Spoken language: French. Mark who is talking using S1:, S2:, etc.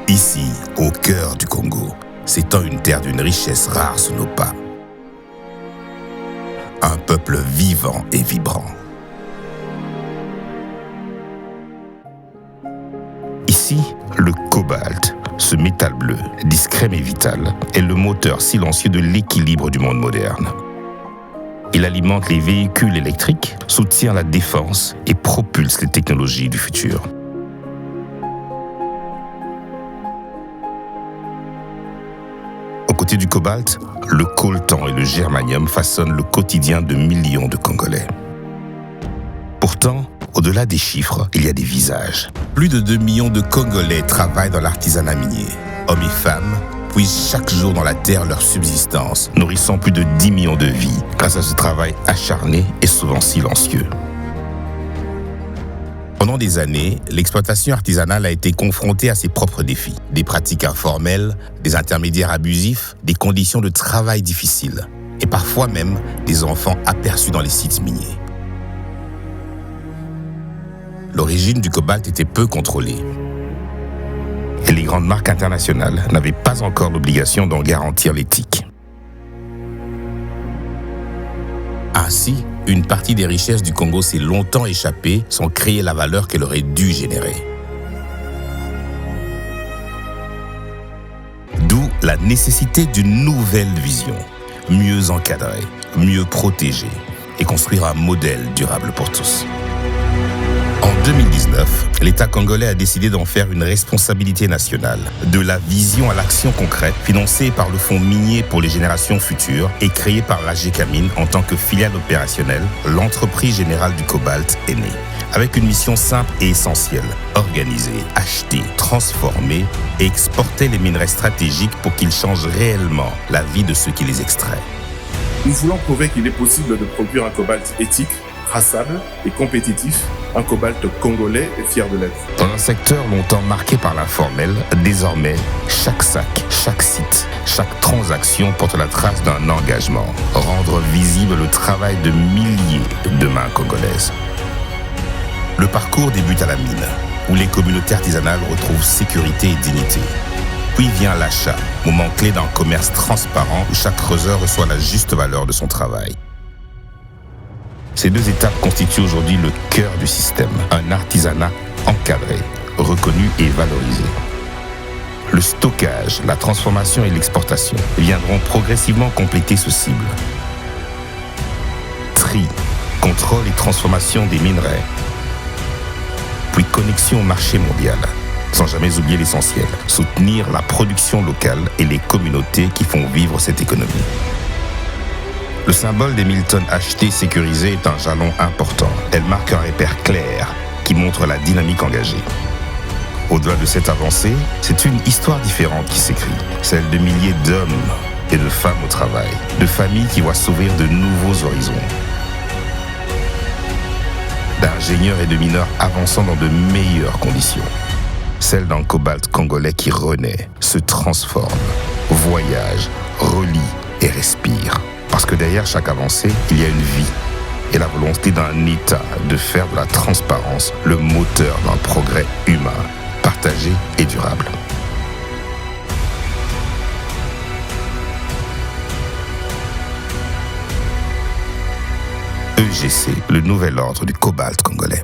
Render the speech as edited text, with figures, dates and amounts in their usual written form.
S1: Ici, au cœur du Congo, s'étend une terre d'une richesse rare sous nos pas. Un peuple vivant et vibrant. Ici, le cobalt, ce métal bleu, discret mais vital, est le moteur silencieux de l'équilibre du monde moderne. Il alimente les véhicules électriques, soutient la défense et propulse les technologies du futur. Aux côtés du cobalt, le coltan et le germanium façonnent le quotidien de millions de Congolais. Pourtant, au-delà des chiffres, il y a des visages. Plus de 2 millions de Congolais travaillent dans l'artisanat minier. Hommes et femmes puisent chaque jour dans la terre leur subsistance, nourrissant plus de 10 millions de vies grâce à ce travail acharné et souvent silencieux. Pendant des années, l'exploitation artisanale a été confrontée à ses propres défis. Des pratiques informelles, des intermédiaires abusifs, des conditions de travail difficiles et parfois même des enfants aperçus dans les sites miniers. L'origine du cobalt était peu contrôlée. Et les grandes marques internationales n'avaient pas encore l'obligation d'en garantir l'éthique. Ainsi, une partie des richesses du Congo s'est longtemps échappée sans créer la valeur qu'elle aurait dû générer. D'où la nécessité d'une nouvelle vision, mieux encadrée, mieux protégée et construire un modèle durable pour tous. En 2019, l'État congolais a décidé d'en faire une responsabilité nationale, de la vision à l'action concrète, financée par le Fonds minier pour les générations futures et créée par l'AGECAMINE en tant que filiale opérationnelle, l'entreprise générale du cobalt est née. Avec une mission simple et essentielle, organiser, acheter, transformer et exporter les minerais stratégiques pour qu'ils changent réellement la vie de ceux qui les extraient.
S2: Nous voulons prouver qu'il est possible de produire un cobalt éthique, traçable et compétitif, un cobalt congolais et fier de l'être.
S1: Dans un secteur longtemps marqué par l'informel, désormais, chaque sac, chaque site, chaque transaction porte la trace d'un engagement. Rendre visible le travail de milliers de mains congolaises. Le parcours débute à la mine, où les communautés artisanales retrouvent sécurité et dignité. Puis vient l'achat, moment clé d'un commerce transparent où chaque creuseur reçoit la juste valeur de son travail. Ces deux étapes constituent aujourd'hui le cœur du système, un artisanat encadré, reconnu et valorisé. Le stockage, la transformation et l'exportation viendront progressivement compléter ce cible. Tri, contrôle et transformation des minerais, puis connexion au marché mondial, sans jamais oublier l'essentiel, soutenir la production locale et les communautés qui font vivre cette économie. Le symbole des 1000 tonnes achetées sécurisées est un jalon important. Elle marque un repère clair qui montre la dynamique engagée. Au-delà de cette avancée, c'est une histoire différente qui s'écrit, celle de milliers d'hommes et de femmes au travail, de familles qui voient s'ouvrir de nouveaux horizons, d'ingénieurs et de mineurs avançant dans de meilleures conditions, celle d'un cobalt congolais qui renaît, se transforme, voyage, relie et respire. Parce que derrière chaque avancée, il y a une vie et la volonté d'un État de faire de la transparence le moteur d'un progrès humain, partagé et durable. EGC, le nouvel ordre du cobalt congolais.